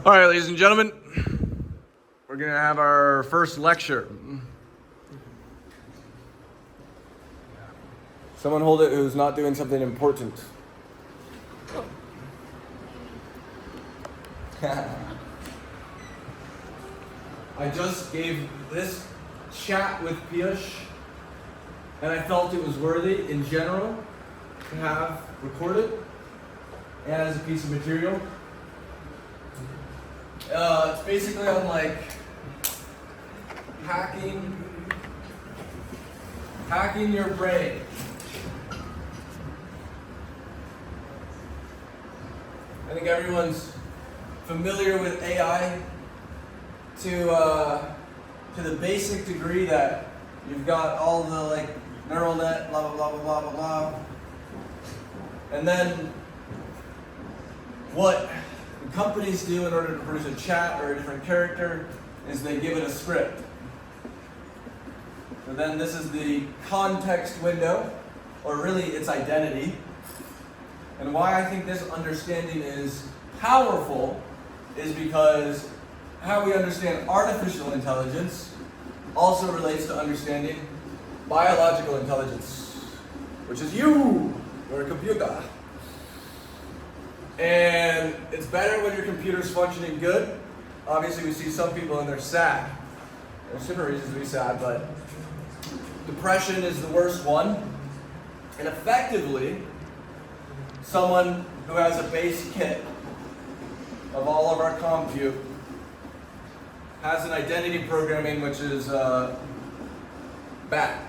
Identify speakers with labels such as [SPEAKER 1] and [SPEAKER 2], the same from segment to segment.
[SPEAKER 1] All right, ladies and gentlemen, we're going to have our first lecture. Someone hold it who's not doing something important. I just gave this chat with Piyush, and I felt it was worthy in general to have recorded and as a piece of material. It's basically on like hacking your brain. I think everyone's familiar with AI to the basic degree that you've got all the like neural net, blah blah blah blah blah blah, and then what companies do in order to produce a chat or a different character is they give it a script. So then this is the context window, or really its identity. And why I think this understanding is powerful is because how we understand artificial intelligence also relates to understanding biological intelligence, which is you, or a computer. And it's better when your computer's functioning good. Obviously, we see some people and they're sad. There's different reasons to be sad, but depression is the worst one. And effectively, someone who has a base kit of all of our compute has an identity programming which is bad.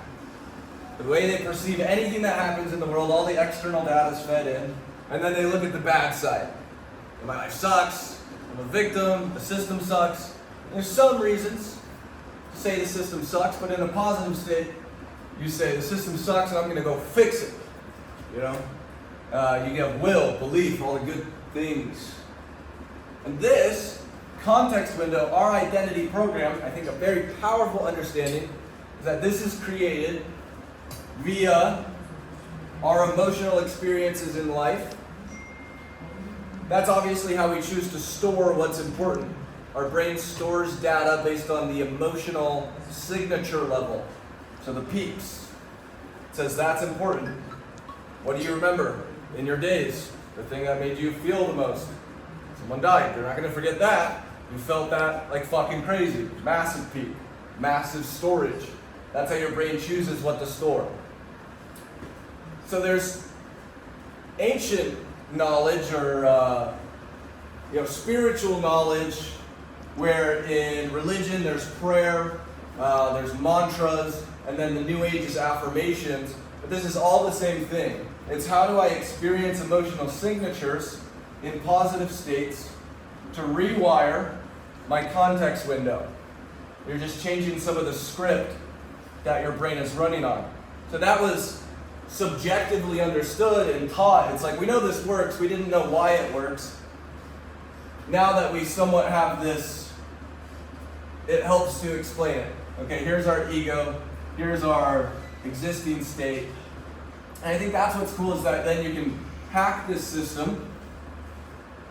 [SPEAKER 1] The way they perceive anything that happens in the world, all the external data is fed in. And then they look at the bad side. My life sucks, I'm a victim, the system sucks. And there's some reasons to say the system sucks, but in a positive state, you say the system sucks and I'm gonna go fix it. You know? You have will, belief, all the good things. And this context window, our identity program, I think a very powerful understanding is that this is created via our emotional experiences in life. That's obviously how we choose to store what's important. Our brain stores data based on the emotional signature level. So the peaks. It says that's important. What do you remember in your days? The thing that made you feel the most. Someone died. You're not going to forget that. You felt that like fucking crazy. Massive peak. Massive storage. That's how your brain chooses what to store. So there's ancient knowledge or spiritual knowledge where in religion there's prayer, there's mantras, and then the New Age is affirmations. But this is all the same thing. It's how do I experience emotional signatures in positive states to rewire my context window. You're just changing some of the script that your brain is running on. So that was subjectively understood and taught. It's like, we know this works, we didn't know why it works. Now that we somewhat have this, it helps to explain it. Okay, here's our ego, here's our existing state. And I think that's what's cool is that then you can hack this system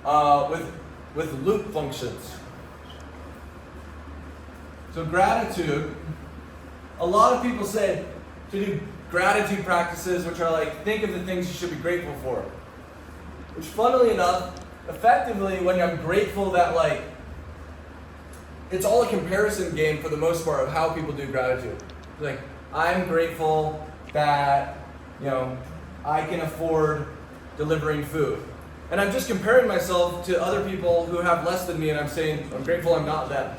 [SPEAKER 1] with loop functions. So gratitude, a lot of people say to do gratitude practices, which are like, think of the things you should be grateful for. Which funnily enough, effectively, when I'm grateful that like, it's all a comparison game for the most part of how people do gratitude. Like, I'm grateful that, I can afford delivering food. And I'm just comparing myself to other people who have less than me and I'm saying, I'm grateful I'm not them.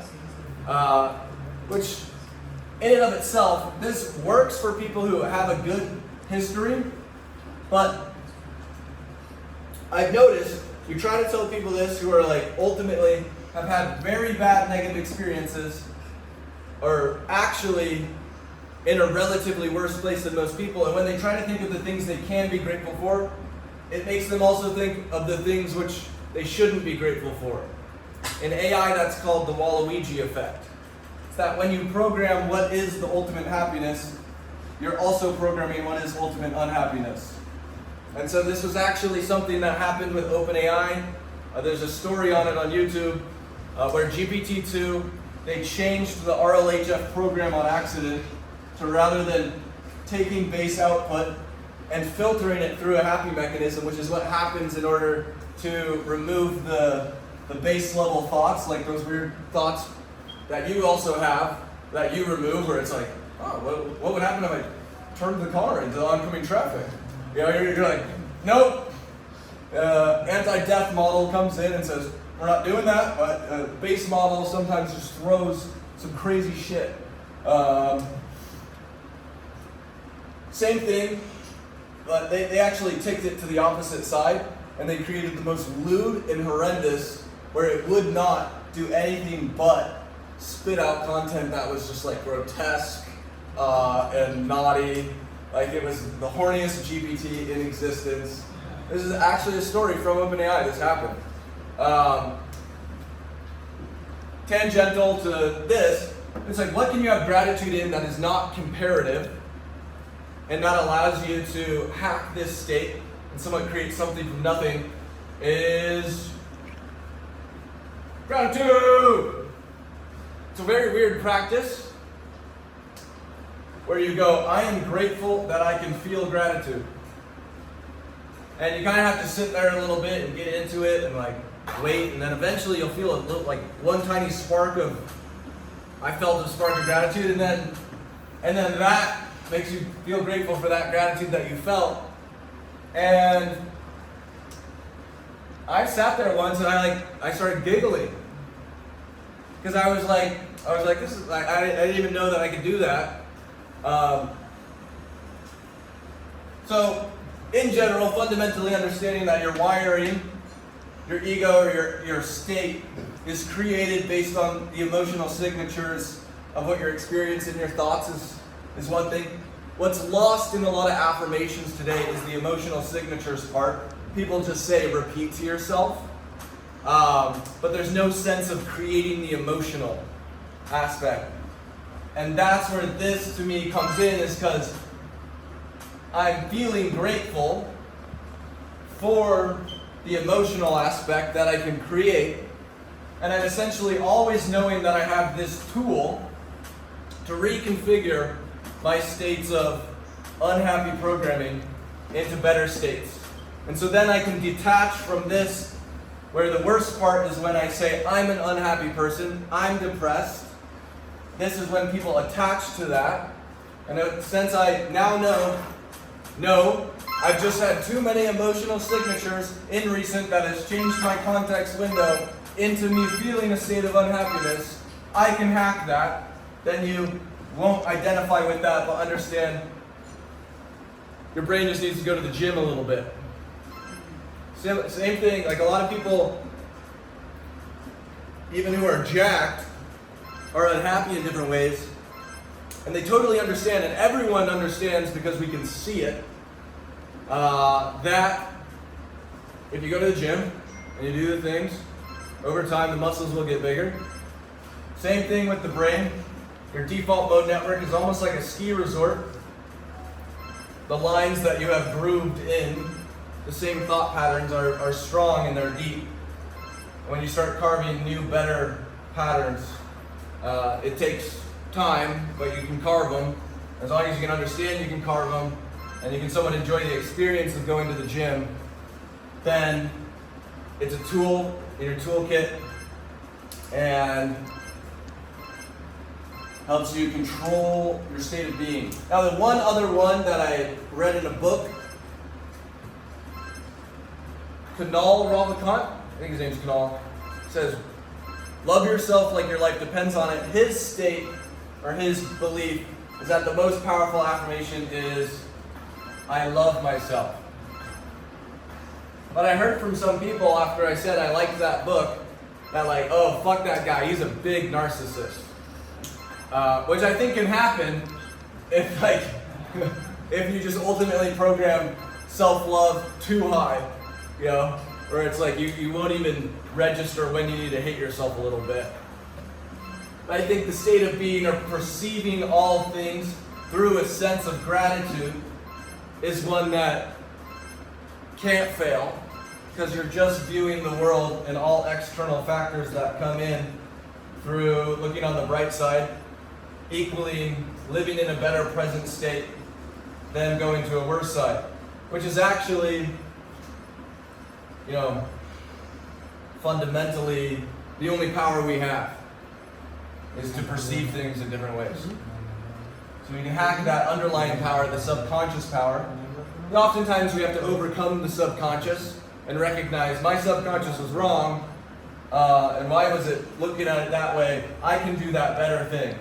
[SPEAKER 1] Which, in and of itself, this works for people who have a good history, but I've noticed, you try to tell people this who are like, ultimately have had very bad negative experiences, or actually in a relatively worse place than most people, and when they try to think of the things they can be grateful for, it makes them also think of the things which they shouldn't be grateful for. In AI, that's called the Waluigi effect. It's that when you program what is the ultimate happiness, you're also programming what is ultimate unhappiness. And so this was actually something that happened with OpenAI There's a story on it on YouTube where GPT-2, they changed the RLHF program on accident to, rather than taking base output and filtering it through a happy mechanism, which is what happens in order to remove the base level thoughts, like those weird thoughts that you also have, that you remove, where it's like, oh, what would happen if I turned the car into oncoming traffic? You know, you're like, nope. Anti-death model comes in and says, we're not doing that, but base model sometimes just throws some crazy shit. Same thing, but they actually ticked it to the opposite side, and they created the most lewd and horrendous, where it would not do anything but spit out content that was just like grotesque and naughty. Like it was the horniest GPT in existence. This is actually a story from OpenAI. This happened. Tangential to this, it's like, what can you have gratitude in that is not comparative and that allows you to hack this state and somewhat create something from nothing is gratitude. It's a very weird practice where you go, I am grateful that I can feel gratitude. And you kind of have to sit there a little bit and get into it and like wait, and then eventually you'll feel a little, like one tiny spark of, I felt a spark of gratitude, and then that makes you feel grateful for that gratitude that you felt. And I sat there once and I started giggling. Because I was like, this is like, I didn't even know that I could do that. So, in general, fundamentally understanding that your wiring, your ego, or your state is created based on the emotional signatures of what you're experiencing, your thoughts is one thing. What's lost in a lot of affirmations today is the emotional signatures part. People just say, repeat to yourself. But there's no sense of creating the emotional aspect. And that's where this to me comes in, is because I'm feeling grateful for the emotional aspect that I can create. And I'm essentially always knowing that I have this tool to reconfigure my states of unhappy programming into better states. And so then I can detach from this, where the worst part is when I say I'm an unhappy person, I'm depressed. This is when people attach to that. And since I now know, no, I've just had too many emotional signatures in recent that has changed my context window into me feeling a state of unhappiness, I can hack that. Then you won't identify with that, but understand your brain just needs to go to the gym a little bit. Same thing, like a lot of people, even who are jacked, are unhappy in different ways. And they totally understand, and everyone understands because we can see it, that if you go to the gym and you do the things, over time the muscles will get bigger. Same thing with the brain. Your default mode network is almost like a ski resort. The lines that you have grooved in, the same thought patterns are strong and they're deep. When you start carving new, better patterns, it takes time, but you can carve them. As long as you can understand, you can carve them, and you can somewhat enjoy the experience of going to the gym, then it's a tool in your toolkit and helps you control your state of being. Now, the one other one that I read in a book, Kunal Ravikant, I think his name's Kunal, says, love yourself like your life depends on it. His state, or his belief, is that the most powerful affirmation is, I love myself. But I heard from some people after I said I liked that book, that like, oh, fuck that guy, he's a big narcissist. Which I think can happen if if you just ultimately program self-love too high, you know, where it's like you won't even register when you need to hate yourself a little bit. But I think the state of being, or perceiving all things through a sense of gratitude, is one that can't fail. because you're just viewing the world and all external factors that come in through looking on the bright side, equaling living in a better present state than going to a worse side, which is actually, fundamentally the only power we have is to perceive things in different ways. So we can hack that underlying power, the subconscious power. And oftentimes we have to overcome the subconscious and recognize my subconscious was wrong, and why was it looking at it that way? I can do that better thing.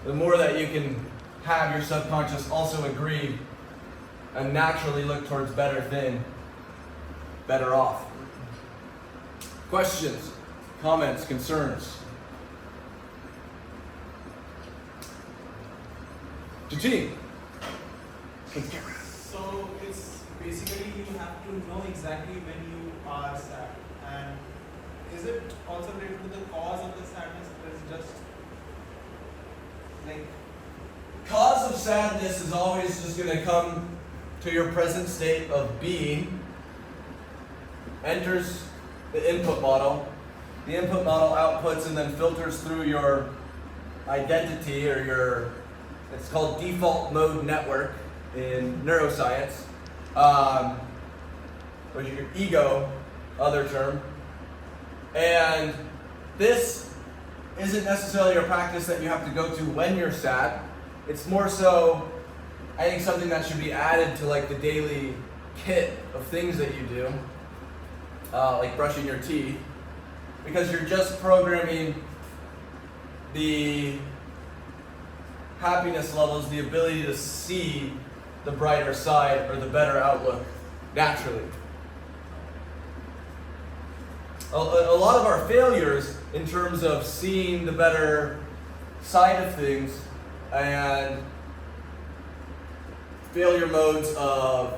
[SPEAKER 1] The more that you can have your subconscious also agree and naturally look towards better thing, better off. Questions, comments, concerns? Jatine.
[SPEAKER 2] So it's basically you have to know exactly when you are sad. And is it also related to the cause of the sadness, or is it just like
[SPEAKER 1] Cause of sadness is always just going to come to your present state of being, enters the input model. The input model outputs and then filters through your identity or your, it's called default mode network in neuroscience, which is your ego, other term. And this isn't necessarily a practice that you have to go to when you're sad. It's more so, I think, something that should be added to like the daily kit of things that you do, like brushing your teeth, because you're just programming the happiness levels, the ability to see the brighter side or the better outlook naturally. A lot of our failures in terms of seeing the better side of things and failure modes of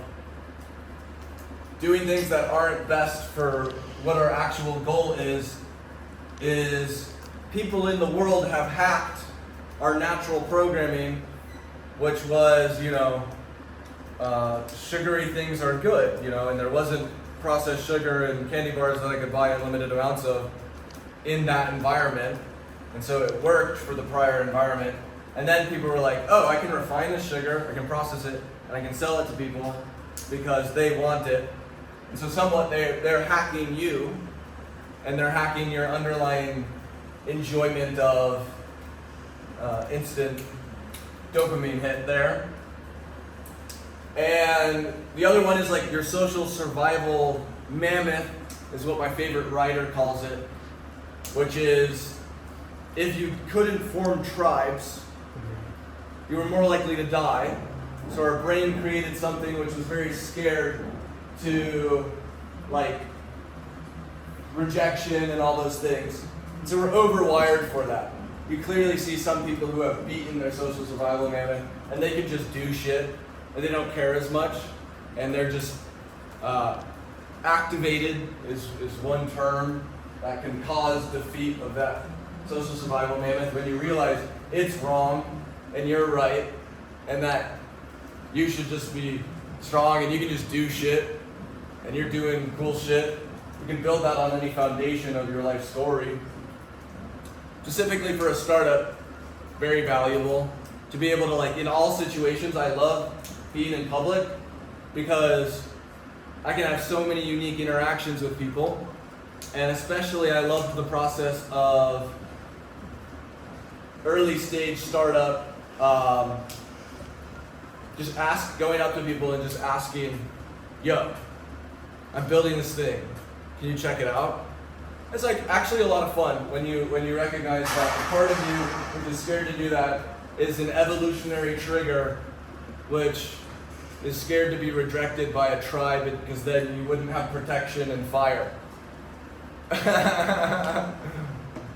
[SPEAKER 1] doing things that aren't best for what our actual goal is people in the world have hacked our natural programming, which was, sugary things are good, and there wasn't processed sugar and candy bars that I could buy unlimited amounts of in that environment. And so it worked for the prior environment. And then people were like, oh, I can refine the sugar, I can process it, and I can sell it to people because they want it. And so somewhat they're hacking you, and they're hacking your underlying enjoyment of instant dopamine hit there. And the other one is like your social survival mammoth, is what my favorite writer calls it, which is if you couldn't form tribes, you were more likely to die. So our brain created something which was very scared to like rejection and all those things. And so we're overwired for that. You clearly see some people who have beaten their social survival mammoth and they can just do shit and they don't care as much, and they're just activated is one term that can cause defeat of that social survival mammoth when you realize it's wrong and you're right and that you should just be strong and you can just do shit and you're doing cool shit. You can build that on any foundation of your life story. Specifically for a startup, very valuable to be able to, like, in all situations, I love being in public because I can have so many unique interactions with people, and especially I love the process of early stage startup, going up to people and just asking, yo, I'm building this thing, can you check it out? It's like actually a lot of fun when you recognize that the part of you which is scared to do that is an evolutionary trigger which is scared to be rejected by a tribe because then you wouldn't have protection and fire.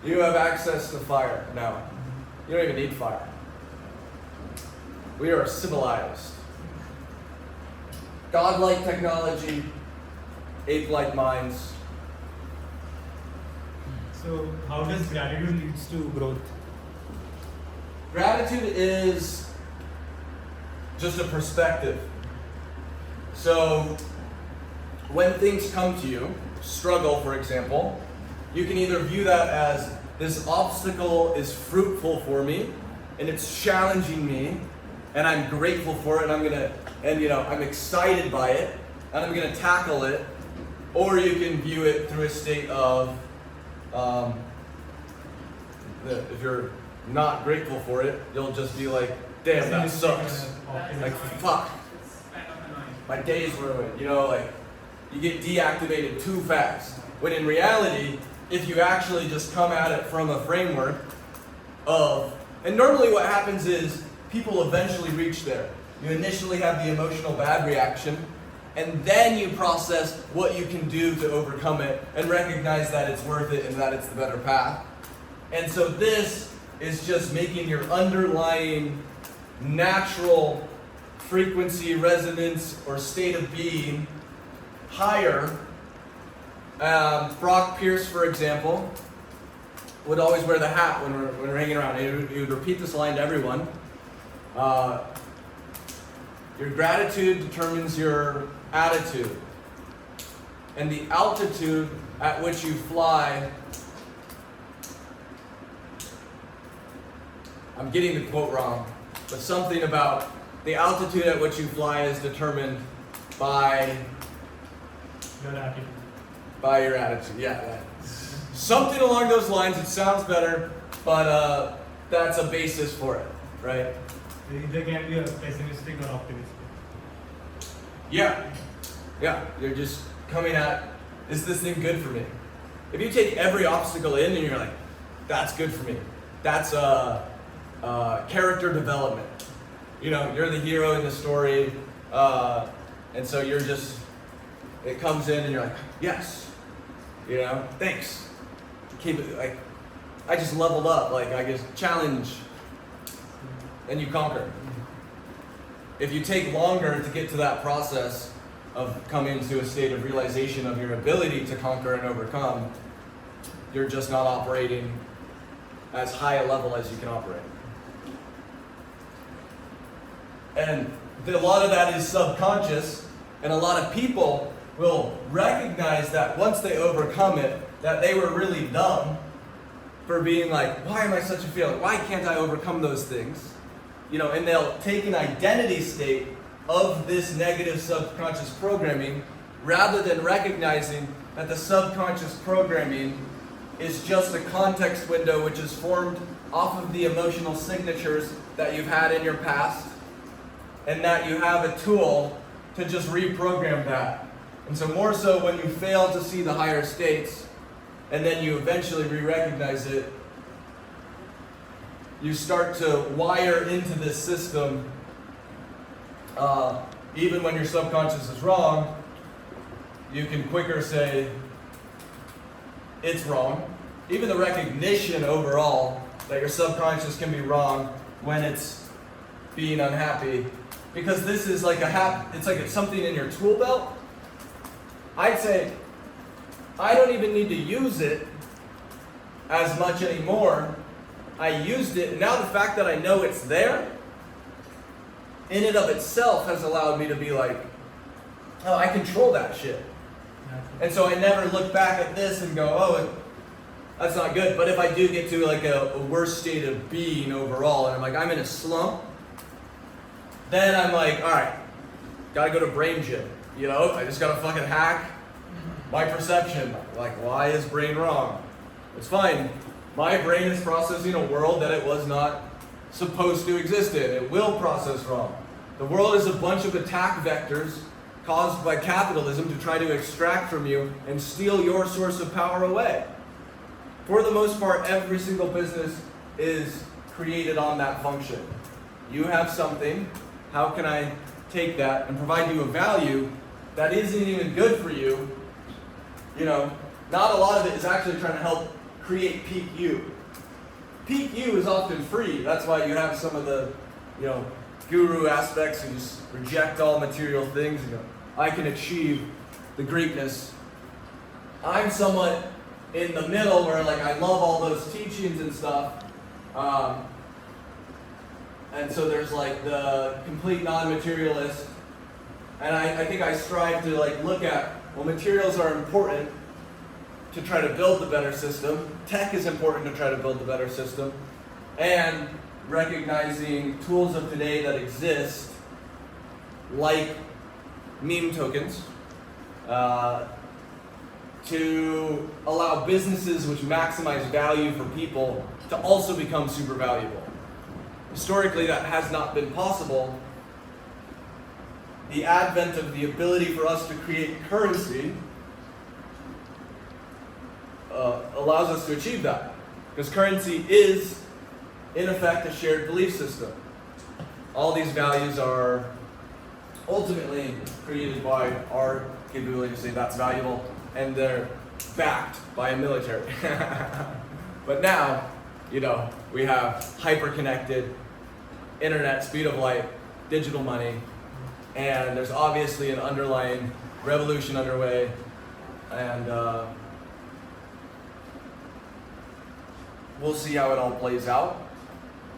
[SPEAKER 1] You have access to fire now. You don't even need fire. We are civilized. Godlike technology, ape-like minds.
[SPEAKER 3] So how does gratitude leads to growth?
[SPEAKER 1] Gratitude is just a perspective. So when things come to you, struggle for example, you can either view that as this obstacle is fruitful for me and it's challenging me and I'm grateful for it and I'm excited by it and I'm gonna tackle it, or you can view it through a state of if you're not grateful for it, you'll just be like, damn, that sucks. Like, fuck.
[SPEAKER 2] It's kind of annoying.
[SPEAKER 1] My day's ruined. Like, you get deactivated too fast. When in reality, if you actually just come at it from a framework of, and normally what happens is people eventually reach there. You initially have the emotional bad reaction, and then you process what you can do to overcome it and recognize that it's worth it and that it's the better path. And so this is just making your underlying natural frequency, resonance, or state of being higher. Brock Pierce, for example, would always wear the hat when we're hanging around. He would repeat this line to everyone. Your gratitude determines your attitude. And the altitude at which you fly, I'm getting the quote wrong, but something about the altitude at which you fly is determined by
[SPEAKER 3] Your attitude.
[SPEAKER 1] by your attitude. Yeah, that. Something along those lines. It sounds better, but that's a basis for it, right?
[SPEAKER 3] Either can be a pessimistic or optimistic.
[SPEAKER 1] Yeah. You're just coming at, is this thing good for me? If you take every obstacle in and you're like, that's good for me. That's character development. You're the hero in the story, and so you're just, it comes in and you're like, yes, thanks. Keep it, like, I just leveled up, like I just challenge, and you conquer. If you take longer to get to that process of coming to a state of realization of your ability to conquer and overcome, you're just not operating as high a level as you can operate. And a lot of that is subconscious, and a lot of people will recognize that once they overcome it, that they were really dumb for being like, why am I such a failure? Why can't I overcome those things? And they'll take an identity state of this negative subconscious programming rather than recognizing that the subconscious programming is just a context window which is formed off of the emotional signatures that you've had in your past, and that you have a tool to just reprogram that. And so more so when you fail to see the higher states, and then you eventually re-recognize it, you start to wire into this system, even when your subconscious is wrong, you can quicker say, it's wrong. Even the recognition overall that your subconscious can be wrong when it's being unhappy, because this is like it's something in your tool belt. I'd say I don't even need to use it as much anymore. I used it, and now the fact that I know it's there, in and of itself has allowed me to be like, oh, I control that shit. And so I never look back at this and go, oh, that's not good. But if I do get to like a worse state of being overall, and I'm like, I'm in a slump, then I'm like, all right, gotta go to brain gym. I just gotta fucking hack my perception. Like, why is brain wrong? It's fine. My brain is processing a world that it was not supposed to exist in. It will process wrong. The world is a bunch of attack vectors caused by capitalism to try to extract from you and steal your source of power away. For the most part, every single business is created on that function. You have something, how can I take that and provide you a value that isn't even good for you? Not a lot of it is actually trying to help create peak you. Peak you is often free. That's why you have some of the, guru aspects who just reject all material things and go, I can achieve the greatness. I'm somewhat in the middle where I love all those teachings and stuff. And so there's the complete non-materialist. And I think I strive to look at Well, materials are important to try to build the better system. Tech is important to try to build the better system. And recognizing tools of today that exist, like meme tokens, to allow businesses which maximize value for people to also become super valuable. Historically, that has not been possible. The advent of the ability for us to create currency allows us to achieve that. Because currency is, in effect, a shared belief system. All these values are ultimately created by our capability to say that's valuable, and they're backed by a military. But now, we have hyper-connected, internet, speed of light, digital money, and there's obviously an underlying revolution underway, and we'll see how it all plays out.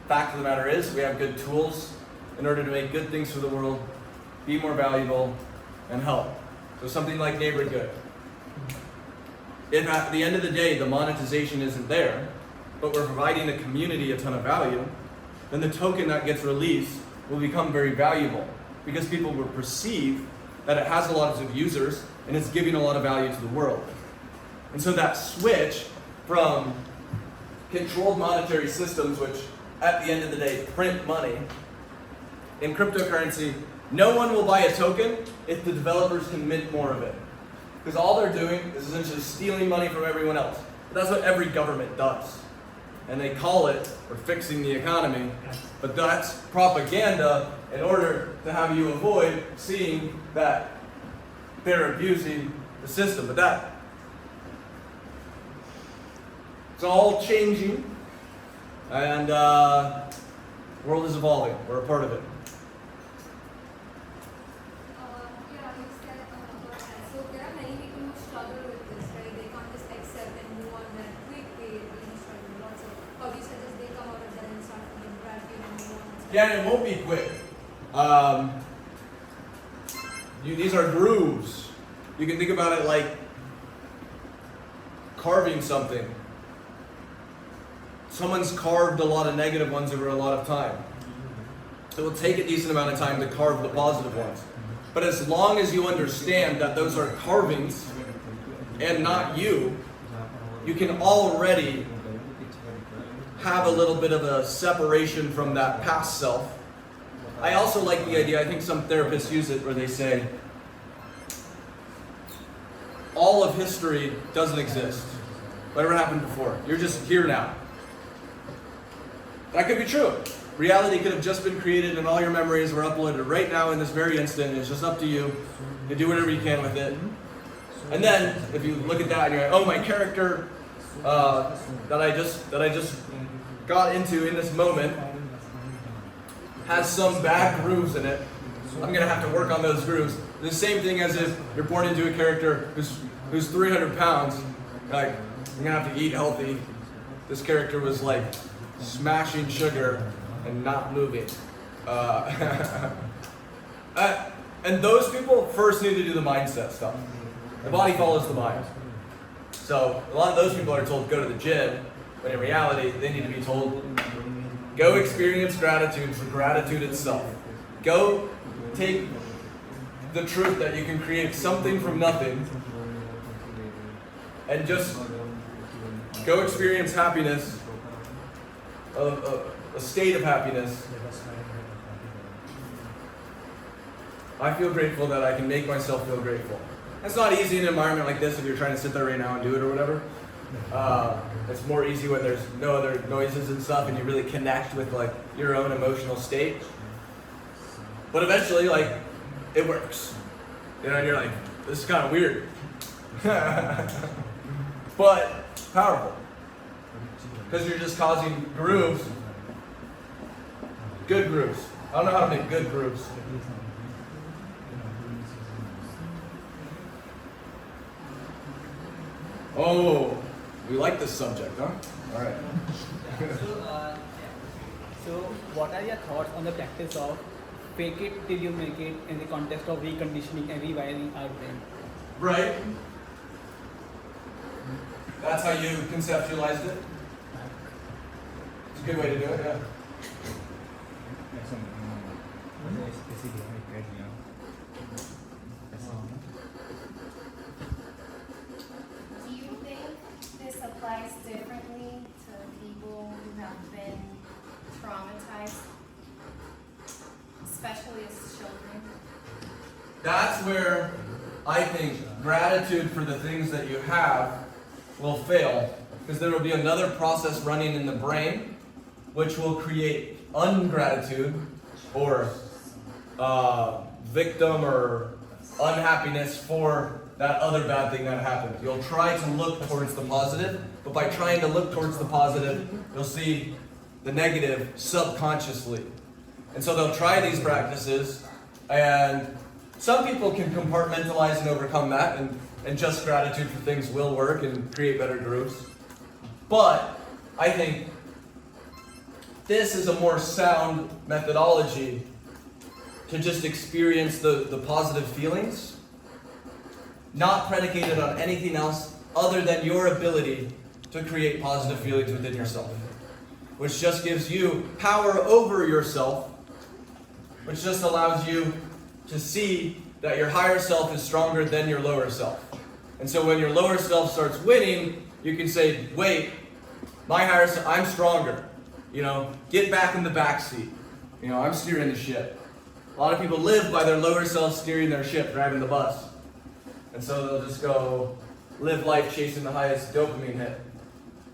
[SPEAKER 1] Fact of the matter is, we have good tools in order to make good things for the world, be more valuable, and help. So something like neighbor good. If at the end of the day, the monetization isn't there, but we're providing the community a ton of value, then the token that gets released will become very valuable because people will perceive that it has a lot of users and it's giving a lot of value to the world. And so that switch from controlled monetary systems, which at the end of the day print money, in cryptocurrency, no one will buy a token if the developers can mint more of it. Because all they're doing is essentially stealing money from everyone else. But that's what every government does. And they call it, we're fixing the economy, but that's propaganda in order to have you avoid seeing that they're abusing the system. But it's all changing, and the world is evolving. We're a part of it.
[SPEAKER 4] Yeah, you said about that. So there are many people who struggle with this, right? They can't just accept and move on that quickly. They struggle. Lots of, how do you suggest they come out of that and start feeling gratitude and move on?
[SPEAKER 1] Yeah, and it won't be quick. These are grooves. You can think about it like carving something. Someone's carved a lot of negative ones over a lot of time. It will take a decent amount of time to carve the positive ones. But as long as you understand that those are carvings and not you, you can already have a little bit of a separation from that past self. I also like the idea, I think some therapists use it, where they say, all of history doesn't exist. Whatever happened before, you're just here now. That could be true. Reality could have just been created and all your memories were uploaded right now in this very instant. It's just up to you to do whatever you can with it. And then, if you look at that and you're like, oh, my character that I just got into in this moment has some bad grooves in it. I'm gonna have to work on those grooves. The same thing as if you're born into a character who's 300 pounds. Like, I'm gonna have to eat healthy. This character was like smashing sugar and not moving. And those people first need to do the mindset stuff. The body follows the mind. So a lot of those people are told go to the gym, but in reality, they need to be told go experience gratitude for gratitude itself. Go take the truth that you can create something from nothing and just go experience happiness, a state of happiness. I feel grateful that I can make myself feel grateful. It's not easy in an environment like this if you're trying to sit there right now and do it or whatever. It's more easy when there's no other noises and stuff and you really connect with like your own emotional state. But eventually, like, it works. You know, and you're like, this is kind of weird. But powerful. Because you're just causing grooves. Good grooves. I don't know how to make good grooves. Oh, we like this subject, huh? All right.
[SPEAKER 5] So, what are your thoughts on the practice of fake it till you make it in the context of reconditioning and rewiring our brain?
[SPEAKER 1] Right? That's how you conceptualized it? It's a good way to do it, yeah.
[SPEAKER 6] Do you think this applies differently to people who have been traumatized, especially as children?
[SPEAKER 1] That's where I think gratitude for the things that you have will fail, because there will be another process running in the brain which will create ungratitude or victim or unhappiness for that other bad thing that happened. You'll try to look towards the positive, but by trying to look towards the positive, you'll see the negative subconsciously. And so they'll try these practices, and some people can compartmentalize and overcome that, and just gratitude for things will work and create better groups. But I think this is a more sound methodology to just experience the positive feelings, not predicated on anything else other than your ability to create positive feelings within yourself, which just gives you power over yourself, which just allows you to see that your higher self is stronger than your lower self. And so when your lower self starts winning, you can say, wait, my higher self, I'm stronger. Get back in the back seat. I'm steering the ship. A lot of people live by their lower self steering their ship, driving the bus. And so they'll just go live life chasing the highest dopamine hit.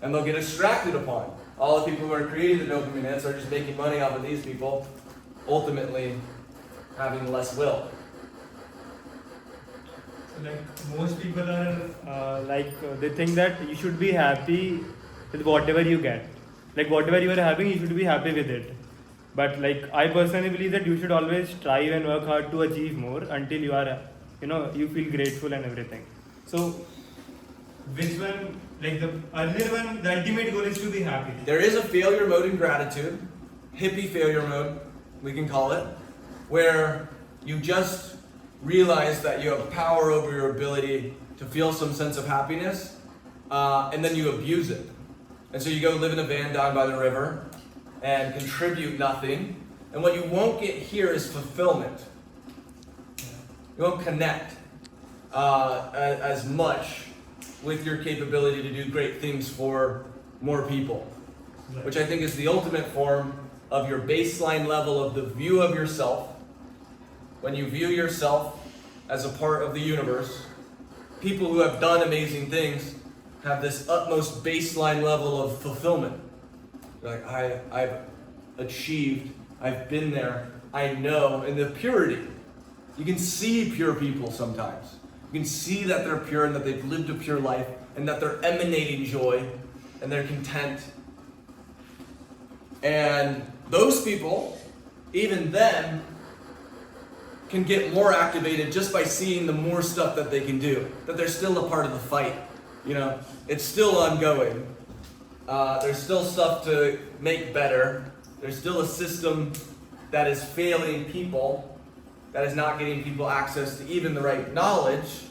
[SPEAKER 1] And they'll get distracted upon. All the people who are creating the dopamine hits are just making money off of these people, ultimately having less will.
[SPEAKER 3] Like most people are they think that you should be happy with whatever you get. Like whatever you are having, you should be happy with it. But like I personally believe that you should always strive and work hard to achieve more until you are, you feel grateful and everything. So which one, like the earlier one, the ultimate goal is to be happy.
[SPEAKER 1] There is a failure mode in gratitude, hippie failure mode, we can call it, where you just realize that you have power over your ability to feel some sense of happiness, and then you abuse it. And so you go live in a van down by the river and contribute nothing. And what you won't get here is fulfillment. You won't connect as much with your capability to do great things for more people, which I think is the ultimate form of your baseline level of the view of yourself. When you view yourself as a part of the universe, people who have done amazing things have this utmost baseline level of fulfillment. You're like, I've achieved, I've been there, I know, and the purity. You can see pure people sometimes. You can see that they're pure and that they've lived a pure life and that they're emanating joy and they're content. And those people, even them, can get more activated just by seeing the more stuff that they can do. That they're still a part of the fight. It's still ongoing. There's still stuff to make better. There's still a system that is failing people, that is not getting people access to even the right knowledge,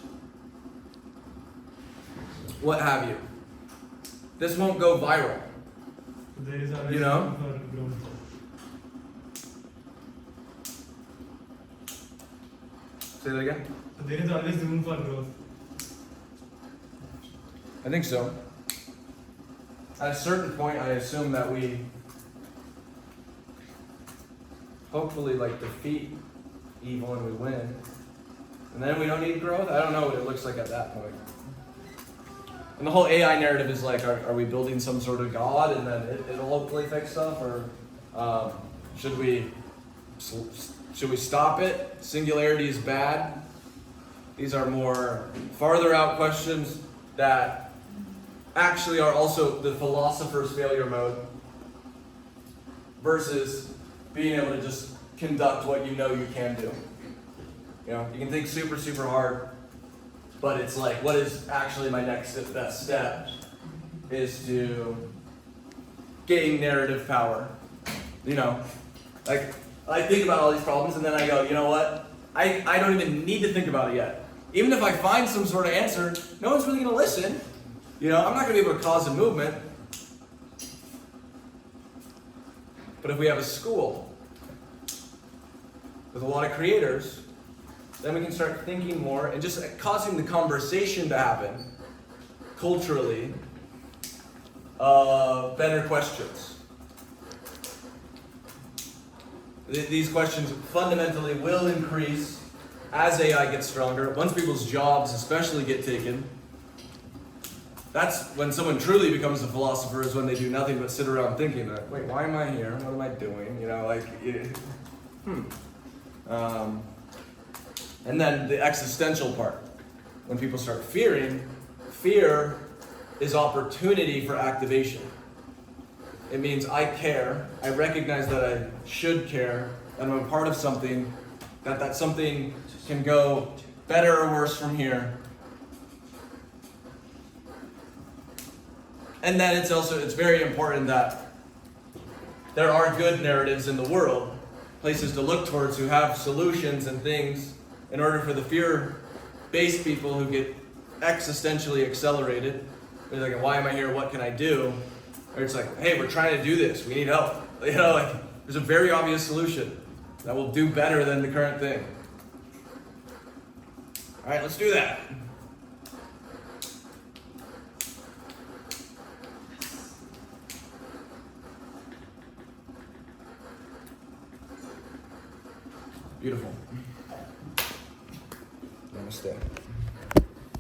[SPEAKER 1] what have you. This won't go viral.
[SPEAKER 3] There is always room for growth.
[SPEAKER 1] Say that again?
[SPEAKER 3] So there is always room for growth.
[SPEAKER 1] I think so. At a certain point, I assume that we hopefully defeat evil and we win. And then we don't need growth? I don't know what it looks like at that point. And the whole AI narrative is are we building some sort of God and then it'll hopefully fix stuff? Or should we stop it? Singularity is bad. These are more farther out questions that actually are also the philosopher's failure mode versus being able to just conduct what you know you can do. You can think super, super hard, but it's what is actually my next best step is to gain narrative power. I think about all these problems and then I go, you know what? I don't even need to think about it yet. even if I find some sort of answer, no one's really going to listen. You know, I'm not going to be able to cause a movement. But if we have a school with a lot of creators, then we can start thinking more and just causing the conversation to happen culturally. Better questions. These questions fundamentally will increase as AI gets stronger. Once people's jobs especially get taken, that's when someone truly becomes a philosopher, is when they do nothing but sit around thinking that, wait, why am I here? What am I doing? You know, like, and then the existential part. When people start fearing, fear is opportunity for activation. It means I care, I recognize that I should care, and I'm a part of something, that something can go better or worse from here. And then it's very important that there are good narratives in the world, places to look towards who have solutions and things, in order for the fear-based people who get existentially accelerated. They're like, why am I here? What can I do? Or it's like, hey, we're trying to do this. We need help. You know, like, there's a very obvious solution that will do better than the current thing. All right, let's do that. Beautiful. Namaste.